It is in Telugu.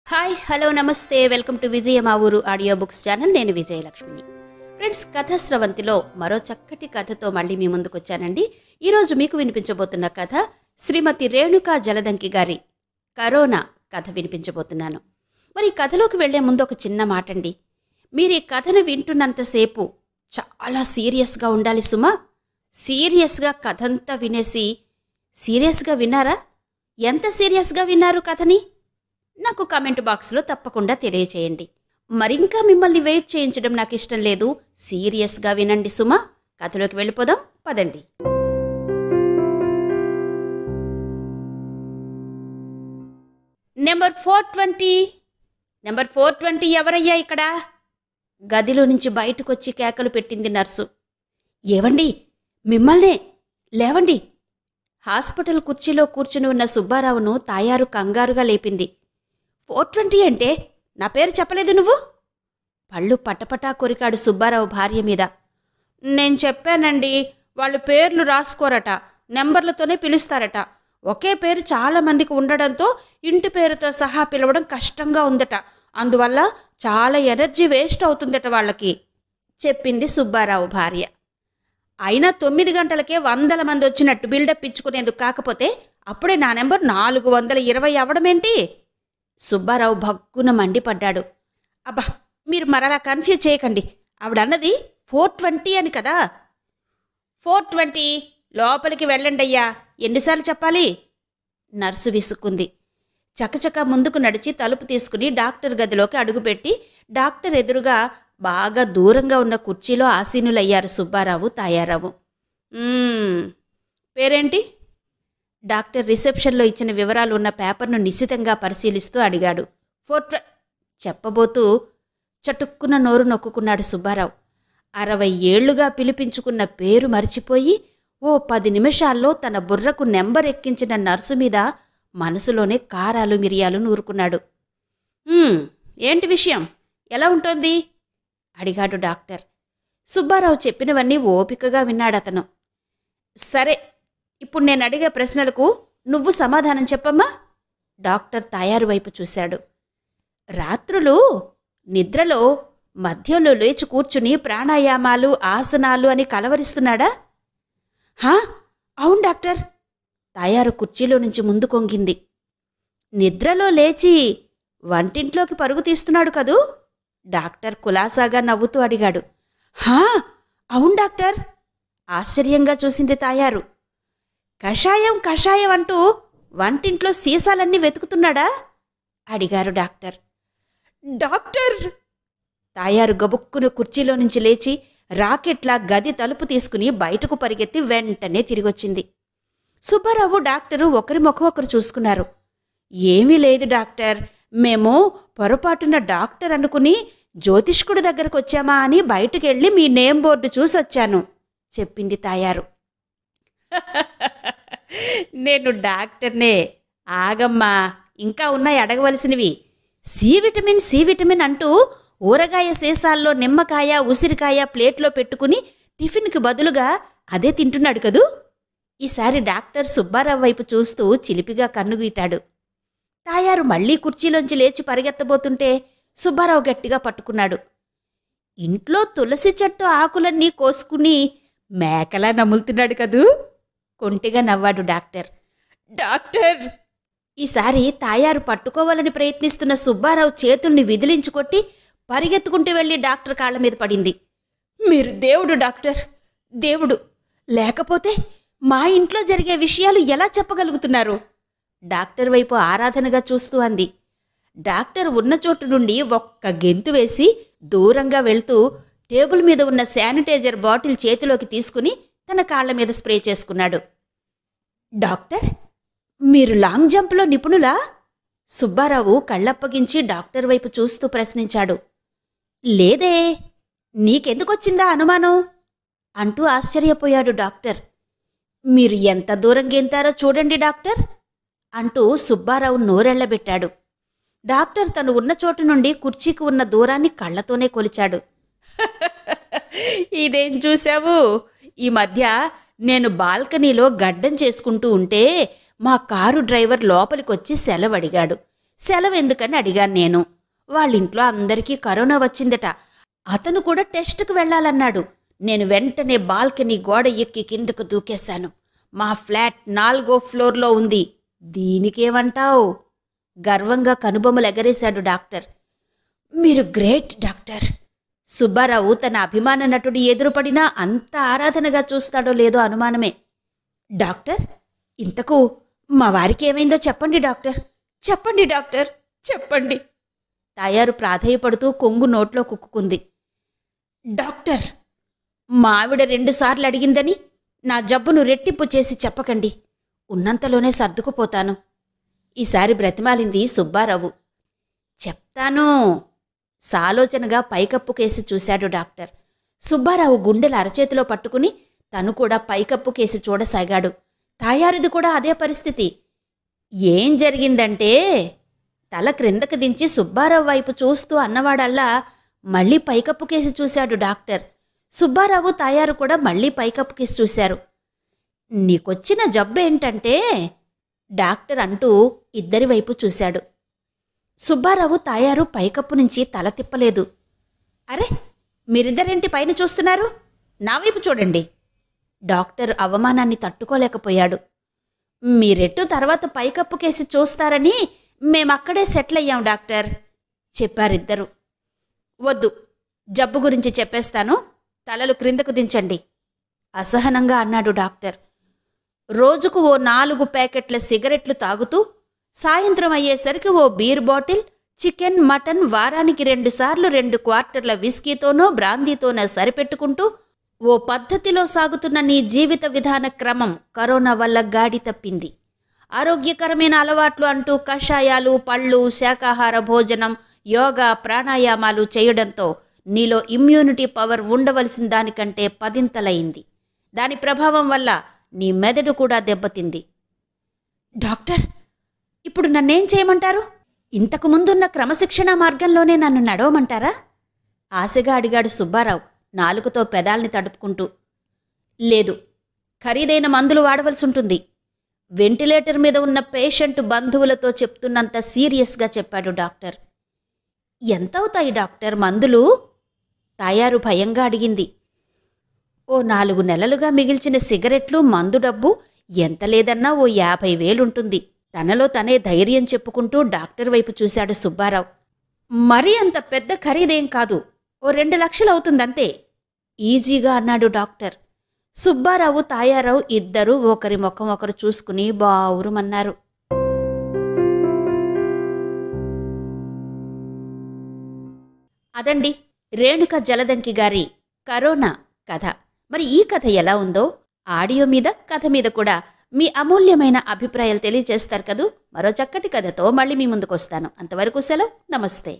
హాయ్ హలో నమస్తే వెల్కమ్ టు విజయ మా ఊరు ఆడియో బుక్స్ ఛానల్. నేను విజయలక్ష్మిని. ఫ్రెండ్స్, కథ స్రవంతిలో మరో చక్కటి కథతో మళ్ళీ మీ ముందుకు వచ్చానండి. ఈరోజు మీకు వినిపించబోతున్న కథ శ్రీమతి రేణుకా జలదంకి గారి కరోనా కథ వినిపించబోతున్నాను. మరి కథలోకి వెళ్లే ముందు ఒక చిన్న మాట అండి. మీరు ఈ కథను వింటున్నంతసేపు చాలా సీరియస్గా ఉండాలి సుమా. సీరియస్గా కథంతా వినేసి సీరియస్గా విన్నారా? ఎంత సీరియస్గా విన్నారు కథని నాకు కామెంట్ బాక్స్లో తప్పకుండా తెలియచేయండి. మరింకా మిమ్మల్ని వెయిట్ చేయించడం నాకు ఇష్టం లేదు. సీరియస్గా వినండి సుమా. కథలోకి వెళ్ళిపోదాం పదండి. నెంబర్ 420 ఎవరయ్యా ఇక్కడ? గదిలో నుంచి బయటకొచ్చి కేకలు పెట్టింది నర్సు. ఏవండి, మిమ్మల్నే, లేవండి. హాస్పిటల్ కుర్చీలో కూర్చుని ఉన్న సుబ్బారావును తాయారు కంగారుగా లేపింది. 420 అంటే నా పేరు చెప్పలేదు నువ్వు? పళ్ళు పటపటా కొరికాడు సుబ్బారావు భార్య మీద. నేను చెప్పానండి, వాళ్ళు పేర్లు రాసుకోరట, నెంబర్లతోనే పిలుస్తారట. ఒకే పేరు చాలా మందికి ఉండడంతో ఇంటి పేరుతో సహా పిలవడం కష్టంగా ఉందట. అందువల్ల చాలా ఎనర్జీ వేస్ట్ అవుతుందట వాళ్ళకి, చెప్పింది సుబ్బారావు భార్య. అయినా 9 గంటలకే 100 మంది వచ్చినట్టు బిల్డప్ ఇచ్చుకునేందుకు కాకపోతే అప్పుడే నా నెంబర్ 420 అవ్వడమేంటి? సుబ్బారావు భగ్గున మండిపడ్డాడు. అబ్బా, మీరు మరలా కన్ఫ్యూజ్ చేయకండి. ఆవిడన్నది 420 అని కదా. 420 లోపలికి వెళ్ళండయ్యా, ఎన్నిసార్లు చెప్పాలి? నర్సు విసుక్కుంది. చకచక ముందుకు నడిచి తలుపు తీసుకుని డాక్టర్ గదిలోకి అడుగుపెట్టి డాక్టర్ ఎదురుగా బాగా దూరంగా ఉన్న కుర్చీలో ఆసీనులయ్యారు సుబ్బారావు, తాయారావు. పేరేంటి? డాక్టర్ రిసెప్షన్లో ఇచ్చిన వివరాలు ఉన్న పేపర్ను నిశితంగా పరిశీలిస్తూ అడిగాడు. 420 చెప్పబోతూ చటుక్కున నోరు నొక్కుకున్నాడు సుబ్బారావు. 60 ఏళ్లుగా పిలిపించుకున్న పేరు మరిచిపోయి ఓ 10 నిమిషాల్లో తన బుర్రకు నెంబర్ ఎక్కించిన నర్సు మీద మనసులోనే కారాలు మిరియాలు నూరుకున్నాడు. ఏంటి విషయం, ఎలా ఉంటోంది? అడిగాడు డాక్టర్. సుబ్బారావు చెప్పినవన్నీ ఓపికగా విన్నాడతను. సరే, ఇప్పుడు నేను అడిగే ప్రశ్నలకు నువ్వు సమాధానం చెప్పమ్మా. డాక్టర్ తాయారు వైపు చూశాడు. రాత్రులు నిద్రలో మధ్యలో లేచి కూర్చుని ప్రాణాయామాలు, ఆసనాలు అని కలవరిస్తున్నాడా? అవును డాక్టర్. తాయారు కుర్చీలో నుంచి ముందు కొంగింది. నిద్రలో లేచి వంటింట్లోకి పరుగు తీస్తున్నాడు కదూ? డాక్టర్ కులాసాగా నవ్వుతూ అడిగాడు. అవును డాక్టర్. ఆశ్చర్యంగా చూసింది తాయారు. కషాయం అంటూ వంటింట్లో సీసాలన్నీ వెతుకుతున్నాడా? అడిగారు డాక్టర్. డాక్టర్! తాయారు గబుక్కును కుర్చీలో నుంచి లేచి రాకెట్లా గది తలుపు తీసుకుని బయటకు పరిగెత్తి వెంటనే తిరిగొచ్చింది. సుబ్బారావు డాక్టరు ఒకరి ముఖం ఒకరు చూసుకున్నారు. ఏమీ లేదు డాక్టర్, మేము పొరపాటున డాక్టర్ అనుకుని జ్యోతిష్కుడి దగ్గరకు వచ్చామా అని బయటకెళ్ళి మీ నేమ్ బోర్డు చూసొచ్చాను, చెప్పింది తాయారు. నేను డాక్టర్నే. ఆగమ్మా, ఇంకా ఉన్నాయి అడగవలసినవి. సి విటమిన్ అంటూ ఊరగాయ సీసాల్లో నిమ్మకాయ, ఉసిరికాయ ప్లేట్లో పెట్టుకుని టిఫిన్కి బదులుగా అదే తింటున్నాడు కదూ? ఈసారి డాక్టర్ సుబ్బారావు వైపు చూస్తూ చిలిపిగా కన్నుగీటాడు. తాయారు మళ్లీ కుర్చీలోంచి లేచి పరిగెత్తబోతుంటే సుబ్బారావు గట్టిగా పట్టుకున్నాడు. ఇంట్లో తులసి చెట్టు ఆకులన్నీ కోసుకుని మేకలా నములుతున్నాడు కదూ? కొంటిగా నవ్వాడు డాక్టర్. డాక్టర్! ఈసారి తాయారు పట్టుకోవాలని ప్రయత్నిస్తున్న సుబ్బారావు చేతుల్ని విదిలించుకొట్టి పరిగెత్తుకుంటూ వెళ్లి డాక్టర్ కాళ్ల మీద పడింది. మీరు దేవుడు డాక్టర్, దేవుడు. లేకపోతే మా ఇంట్లో జరిగే విషయాలు ఎలా చెప్పగలుగుతున్నారు? డాక్టర్ వైపు ఆరాధనగా చూస్తూ అంది. డాక్టర్ ఉన్న చోటు నుండి ఒక్క గెంతు వేసి దూరంగా వెళ్తూ టేబుల్ మీద ఉన్న శానిటైజర్ బాటిల్ చేతిలోకి తీసుకుని తన కాళ్ల మీద స్ప్రే చేసుకున్నాడు. డాక్టర్, మీరు లాంగ్ జంప్లో నిపుణులా? సుబ్బారావు కళ్ళప్పగించి డాక్టర్ వైపు చూస్తూ ప్రశ్నించాడు. లేదే, నీకెందుకొచ్చిందా అనుమానం అంటూ ఆశ్చర్యపోయాడు డాక్టర్. మీరు ఎంత దూరం గెంతారో చూడండి డాక్టర్ అంటూ సుబ్బారావు నోరెళ్లబెట్టాడు. డాక్టర్ తను ఉన్న చోటు నుండి కుర్చీకి ఉన్న దూరాన్ని కళ్లతోనే కొలిచాడు. ఇదేం చూశావు? ఈ మధ్య నేను బాల్కనీలో గడ్డం చేసుకుంటూ ఉంటే మా కారు డ్రైవర్ లోపలికొచ్చి సెలవు అడిగాడు. సెలవెందుకని అడిగాను నేను. వాళ్ళింట్లో అందరికీ కరోనా వచ్చిందట. అతను కూడా టెస్టుకు వెళ్ళాలన్నాడు. నేను వెంటనే బాల్కనీ గోడ ఎక్కి కిందకు దూకేశాను. మా ఫ్లాట్ 4వ ఫ్లోర్లో ఉంది. దీనికేమంటావు? గర్వంగా కనుబొమ్మలు ఎగరేశాడు డాక్టర్. మీరు గ్రేట్ డాక్టర్. సుబ్బారావు తన అభిమాన నటుడు ఎదురుపడినా అంత ఆరాధనగా చూస్తాడో లేదో అనుమానమే. డాక్టర్, ఇంతకు మా వారికి ఏమైందో చెప్పండి డాక్టర్, చెప్పండి డాక్టర్, చెప్పండి. తాయారు ప్రాధేయపడుతూ కొంగు నోట్లో కుక్కుకుంది. డాక్టర్, మా ఆవిడ 2 సార్లు అడిగిందని నా జబ్బును రెట్టింపు చేసి చెప్పకండి. ఉన్నంతలోనే సర్దుకుపోతాను. ఈసారి బ్రతిమాలింది సుబ్బారావు. చెప్తాను. సాలోచనగా పైకప్పు కేసి చూశాడు డాక్టర్. సుబ్బారావు గుండెల అరచేతిలో పట్టుకుని తను కూడా పైకప్పు కేసి చూడసాగాడు. తాయారిది కూడా అదే పరిస్థితి. ఏం జరిగిందంటే, తల క్రిందకు దించి సుబ్బారావు వైపు చూస్తూ అన్నవాడల్లా మళ్లీ పైకప్పు కేసి చూశాడు డాక్టర్. సుబ్బారావు తాయారు కూడా మళ్లీ పైకప్పు కేసి చూశారు. నీకొచ్చిన జబ్బేంటంటే డాక్టర్ అంటూ ఇద్దరి వైపు చూశాడు. సుబ్బారావు తాయారు పైకప్పు నుంచి తల తిప్పలేదు. అరే, మీరిద్దరేంటి పైన చూస్తున్నారు? నా వైపు చూడండి. డాక్టర్ అవమానాన్ని తట్టుకోలేకపోయాడు. మీరెట్టు తర్వాత పైకప్పు కేసి చూస్తారని మేమక్కడే సెటిల్ అయ్యాం డాక్టర్, చెప్పారిద్దరు. వద్దు, జబ్బు గురించి చెప్పేస్తాను, తలలు క్రిందకు దించండి, అసహనంగా అన్నాడు డాక్టర్. రోజుకు ఓ 4 ప్యాకెట్ల సిగరెట్లు తాగుతూ సాయంత్రం అయ్యేసరికి ఓ బీర్ బాటిల్, చికెన్, మటన్, వారానికి 2 సార్లు 2 క్వార్టర్ల విస్కీతోనో బ్రాందీతోనో సరిపెట్టుకుంటూ ఓ పద్ధతిలో సాగుతున్న నీ జీవిత విధాన క్రమం కరోనా వల్ల గాడి తప్పింది. ఆరోగ్యకరమైన అలవాట్లు అంటూ కషాయాలు, పళ్ళు, శాకాహార భోజనం, యోగా, ప్రాణాయామాలు చేయడంతో నీలో ఇమ్యూనిటీ పవర్ ఉండవలసిన దానికంటే 10ంతలయింది. దాని ప్రభావం వల్ల నీ మెదడు కూడా దెబ్బతింది. డాక్టర్, ఇప్పుడు నన్నేం చేయమంటారు? ఇంతకు ముందున్న క్రమశిక్షణా మార్గంలోనే నన్ను నడవమంటారా? ఆశగా అడిగాడు సుబ్బారావు నాలుకతో పెదాల్ని తడుపుకుంటూ. లేదు, ఖరీదైన మందులు వాడవలసి ఉంటుంది. వెంటిలేటర్ మీద ఉన్న పేషెంట్ బంధువులతో చెప్తున్నంత సీరియస్గా చెప్పాడు డాక్టర్. ఎంతవుతాయి డాక్టర్ మందులు? తాయారు భయంగా అడిగింది. ఓ 4 నెలలుగా మిగిల్చిన సిగరెట్లు, మందు డబ్బు ఎంత లేదన్నా ఓ 50,000 ఉంటుంది. తనలో తనే ధైర్యం చెప్పుకుంటూ డాక్టర్ వైపు చూశాడు సుబ్బారావు. మరీ అంత పెద్ద ఖరీదేం కాదు, ఓ 2 లక్షలు అవుతుందంతే, ఈజీగా అన్నాడు డాక్టర్. సుబ్బారావు, తాయారావు ఇద్దరూ ఒకరి ముఖం ఒకరు చూసుకుని బావురుమన్నారు. అదండి రేణుక జలదంకి గారి కరోనా కథ. మరి ఈ కథ ఎలా ఉందో ఆడియో మీద, కథ మీద కూడా మీ అమూల్యమైన అభిప్రాయాలు తెలియజేస్తారు కదూ. మరో చక్కటి కథతో మళ్ళీ మీ ముందుకు వస్తాను. అంతవరకు సెలవు, నమస్తే.